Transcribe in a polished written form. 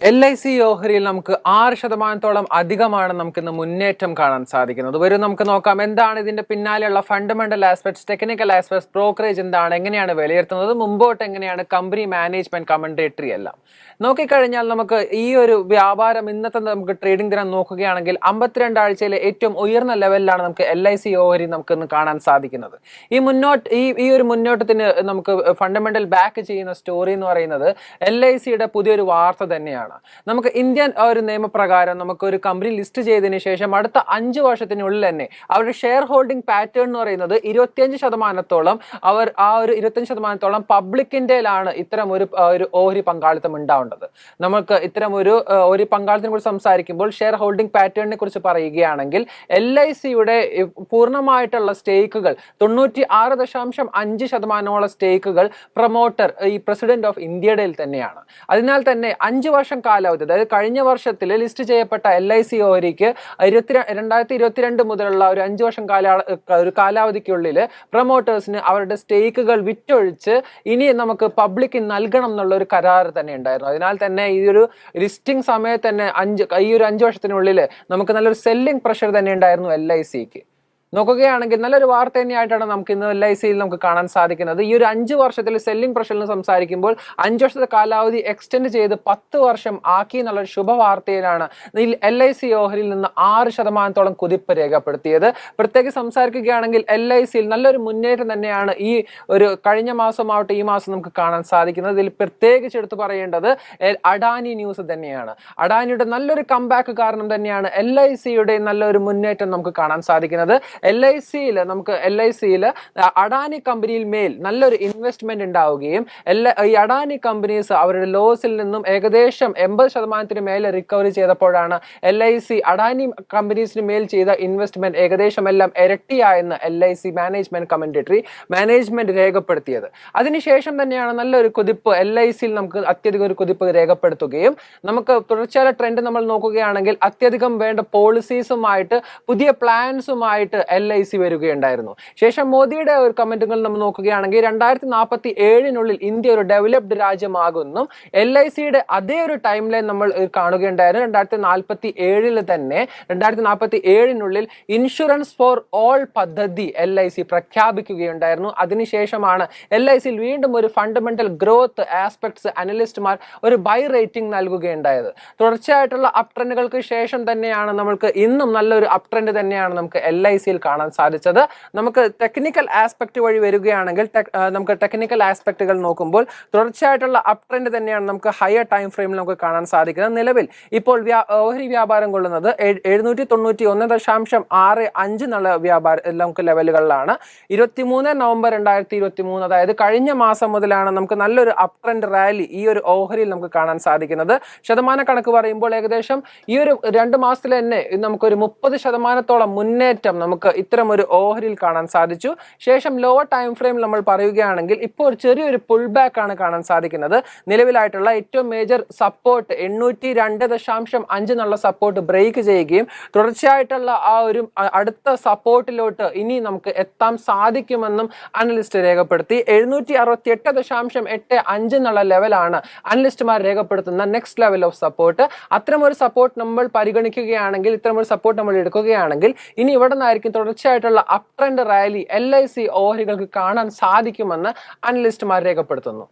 LIC ഓഹരിയിൽ നമുക്ക് 6% അധികമാണ് നമുക്കിന്ന് മുന്നേറ്റം കാണാൻ സാധിക്കുന്നത്. വരും നമുക്ക് നോക്കാം എന്താണ് ഇതിന്റെ പിന്നാലെയുള്ള fundamental aspects, technical aspects, brokerage എന്താണ്, എങ്ങനെയാണ് വിലയിരുത്തുന്നത്, മുമ്പോട്ട് എങ്ങനെയാണ് കമ്പനി മാനേജ്മെന്റ് കമന്റേറ്ററി എല്ലാം നോക്കിക്കഴിഞ്ഞാൽ നമുക്ക് ഈ ഒരു വ്യാപാരം ഇന്നത്തെ നമുക്ക് ട്രേഡിംഗ് ദിനം നോക്കുകയാണെങ്കിൽ 52 ആഴ്ചയിലെ ഏറ്റവും ഉയർന്ന ലെവലിലാണ് നമുക്ക് LIC ഓഹരി നമുക്ക് ഇന്ന് കാണാൻ സാധിക്കുന്നത്. ഈ ഒരു മുന്നോട്ടത്തിന് നമുക്ക് ഫണ്ടമെന്റൽ ബാക്ക് ചെയ്യുന്ന സ്റ്റോറി എന്ന് പറയുന്നത് LICയുടെ പുതിയൊരു വാർത്ത തന്നെയാണ്. നമുക്ക് ഇന്ത്യൻ ഒരു നിയമപ്രകാരം നമുക്ക് ഒരു കമ്പനി ലിസ്റ്റ് ചെയ്തതിന് ശേഷം അടുത്ത 5 വർഷത്തിനുള്ളിൽ തന്നെ അവരുടെ ഷെയർ ഹോൾഡിംഗ് പാറ്റേൺ എന്ന് പറയുന്നത് 25% അവർ ആ ഒരു 25% പബ്ലിക്കിൻ്റെയിലാണ് ഇത്തരം ഒരു ഓഹരി പങ്കാളിത്തം ഉണ്ടാവേണ്ടത്. നമുക്ക് ഇത്തരം ഒരു പങ്കാളിത്തത്തിനെ കുറിച്ച് സംസാരിക്കുമ്പോൾ ഷെയർ ഹോൾഡിംഗ് പാറ്റേണിനെ കുറിച്ച് പറയുകയാണെങ്കിൽ LICയുടെ പൂർണ്ണമായിട്ടുള്ള സ്റ്റേക്കുകൾ 96.5% സ്റ്റേക്കുകൾ പ്രൊമോട്ടർ ഈ പ്രസിഡന്റ് ഓഫ് ഇന്ത്യയുടെ തന്നെയാണ്. അതിനാൽ തന്നെ 5 വർഷം കാലാവധി, അതായത് കഴിഞ്ഞ വർഷത്തിൽ ലിസ്റ്റ് ചെയ്യപ്പെട്ട LIC ഓഹരിക്ക് 2022 മുതലുള്ള ഒരു 5 വർഷം കാലാവധിക്കുള്ളിൽ പ്രൊമോട്ടേഴ്സിന് അവരുടെ സ്റ്റേക്കുകൾ വിറ്റൊഴിച്ച് ഇനി നമുക്ക് പബ്ലിക്കിന് നൽകണം എന്നുള്ള ഒരു കരാർ തന്നെ ഉണ്ടായിരുന്നു. അതിനാൽ തന്നെ ഈ ഒരു ലിസ്റ്റിംഗ് സമയത്ത് തന്നെ ഈ ഒരു 5 വർഷത്തിനുള്ളിൽ നമുക്ക് നല്ലൊരു സെല്ലിംഗ് പ്രഷർ തന്നെ ഉണ്ടായിരുന്നു LICക്ക്. നോക്കുകയാണെങ്കിൽ നല്ലൊരു വാർത്ത തന്നെയായിട്ടാണ് നമുക്ക് ഇന്ന് LICയിൽ നമുക്ക് കാണാൻ സാധിക്കുന്നത്. ഈ ഒരു 5 വർഷത്തിൽ സെല്ലിംഗ് പ്രഷറിൽ സംസാരിക്കുമ്പോൾ 5 വർഷത്തെ കാലാവധി എക്സ്റ്റെൻഡ് ചെയ്ത് 10 വർഷം ആക്കി എന്നുള്ളൊരു ശുഭവാർത്തയിലാണ് LIC ഓഹരിയിൽ നിന്ന് 6% കുതിപ്പ് രേഖപ്പെടുത്തിയത്. പ്രത്യേകിച്ച് സംസാരിക്കുകയാണെങ്കിൽ LICയിൽ നല്ലൊരു മുന്നേറ്റം തന്നെയാണ് ഈ ഒരു കഴിഞ്ഞ മാസമാവട്ടെ ഈ മാസം നമുക്ക് കാണാൻ സാധിക്കുന്നത്. ഇതിൽ പ്രത്യേകിച്ച് എടുത്തു പറയേണ്ടത് അഡാനി ന്യൂസ് തന്നെയാണ്. അഡാനിയുടെ നല്ലൊരു കംബാക്ക് കാരണം തന്നെയാണ് LICയുടെ നല്ലൊരു മുന്നേറ്റം നമുക്ക് കാണാൻ സാധിക്കുന്നത്. LICയിൽ അഡാനി കമ്പനിയിൽ മേൽ നല്ലൊരു ഇൻവെസ്റ്റ്മെന്റ് ഉണ്ടാവുകയും ഈ അഡാനി കമ്പനീസ് അവരുടെ ലോസിൽ നിന്നും ഏകദേശം 80% മേലെ റിക്കവറി ചെയ്തപ്പോഴാണ് LIC അഡാനി കമ്പനീസിന് മേൽ ചെയ്ത ഇൻവെസ്റ്റ്മെന്റ് ഏകദേശം എല്ലാം ഇരട്ടിയായെന്ന് LIC മാനേജ്മെന്റ് കമന്റേറ്ററി മാനേജ്മെന്റ് രേഖപ്പെടുത്തിയത്. അതിനുശേഷം തന്നെയാണ് നല്ലൊരു കുതിപ്പ് LICയിൽ നമുക്ക് അത്യധികം ഒരു കുതിപ്പ് രേഖപ്പെടുത്തുകയും നമുക്ക് തുടർച്ചയായ ട്രെൻഡ് നമ്മൾ നോക്കുകയാണെങ്കിൽ അത്യധികം വേണ്ട പോളിസീസുമായിട്ട് പുതിയ പ്ലാൻസുമായിട്ട് LIC വരികയുണ്ടായിരുന്നു. ശേഷം മോദിയുടെ ഒരു കമന്റുകൾ നമ്മൾ നോക്കുകയാണെങ്കിൽ 2047 ഇന്ത്യ ഒരു ഡെവലപ്ഡ് രാജ്യമാകുന്നു. LICയുടെ അതേ ഒരു ടൈം ലൈൻ നമ്മൾ കാണുകയുണ്ടായിരുന്നു. 2047 തന്നെ 2047 ഇൻഷുറൻസ് ഫോർ ഓൾ പദ്ധതി LIC പ്രഖ്യാപിക്കുകയുണ്ടായിരുന്നു. അതിനുശേഷമാണ് LICയിൽ വീണ്ടും ഒരു ഫണ്ടമെന്റൽ ഗ്രോത്ത് ആസ്പെക്ട്സ് അനലിസ്റ്റുമാർ ഒരു ബൈ റേറ്റിംഗ് നൽകുകയുണ്ടായത്. തുടർച്ചയായിട്ടുള്ള അപ് ട്രെൻഡുകൾക്ക് ശേഷം തന്നെയാണ് നമ്മൾക്ക് ഇന്നും നല്ലൊരു അപ് ട്രെൻഡ് തന്നെയാണ് നമുക്ക് LICയിൽ കാണാൻ സാധിച്ചത്. നമുക്ക് ടെക്നിക്കൽ ആസ്പെക്ട് വഴി വരികയാണെങ്കിൽ നമുക്ക് ടെക്നിക്കൽ ആസ്പെക്റ്റുകൾ നോക്കുമ്പോൾ തുടർച്ചയായിട്ടുള്ള അപ് ട്രെൻഡ് തന്നെയാണ് നമുക്ക് ഹയർ ടൈം ഫ്രെയിമിൽ നമുക്ക് കാണാൻ സാധിക്കുന്നത്. നിലവിൽ ഇപ്പോൾ ഓഹരി വ്യാപാരം കൊള്ളുന്നത് 791.65 എന്നുള്ള നമുക്ക് ലെവലുകളിലാണ്. 23 നവംബർ 2023, അതായത് കഴിഞ്ഞ മാസം മുതലാണ് നമുക്ക് നല്ലൊരു അപ് ട്രെൻഡ് റാലി ഈ ഒരു ഓഹരിയിൽ നമുക്ക് കാണാൻ സാധിക്കുന്നത്. ശതമാന കണക്ക് പറയുമ്പോൾ ഏകദേശം ഈ ഒരു 2 മാസത്തിൽ തന്നെ നമുക്കൊരു 30% മുന്നേറ്റം നമുക്ക് ഇത്തരം ഒരു ഓഹരിയിൽ കാണാൻ സാധിച്ചു. ശേഷം ലോവർ ടൈം ഫ്രെയിം നമ്മൾ പറയുകയാണെങ്കിൽ ഇപ്പോൾ ഒരു ചെറിയൊരു പുൾ ബാക്ക് ആണ് കാണാൻ സാധിക്കുന്നത്. നിലവിലായിട്ടുള്ള ഏറ്റവും മേജർ സപ്പോർട്ട് 802.5 എന്നുള്ള സപ്പോർട്ട് ബ്രേക്ക് ചെയ്യുകയും തുടർച്ചയായിട്ടുള്ള ആ ഒരു അടുത്ത സപ്പോർട്ടിലോട്ട് ഇനി നമുക്ക് എത്താൻ സാധിക്കുമെന്നും അനലിസ്റ്റ് രേഖപ്പെടുത്തി. 768.85 എന്നുള്ള ലെവലാണ് അനലിസ്റ്റുമാർ രേഖപ്പെടുത്തുന്ന നെക്സ്റ്റ് ലെവൽ ഓഫ് സപ്പോർട്ട്. അത്തരം ഒരു സപ്പോർട്ട് നമ്മൾ പരിഗണിക്കുകയാണെങ്കിൽ, ഇത്തരം ഒരു സപ്പോർട്ട് നമ്മൾ എടുക്കുകയാണെങ്കിൽ ഇനി ഇവിടെ നിന്നായിരിക്കും തുടർച്ചയായിട്ടുള്ള അപ് ട്രെൻഡ് റാലി LIC ഓഹരികൾക്ക് കാണാൻ സാധിക്കുമെന്ന് അനലിസ്റ്റുമാർ രേഖപ്പെടുത്തുന്നു.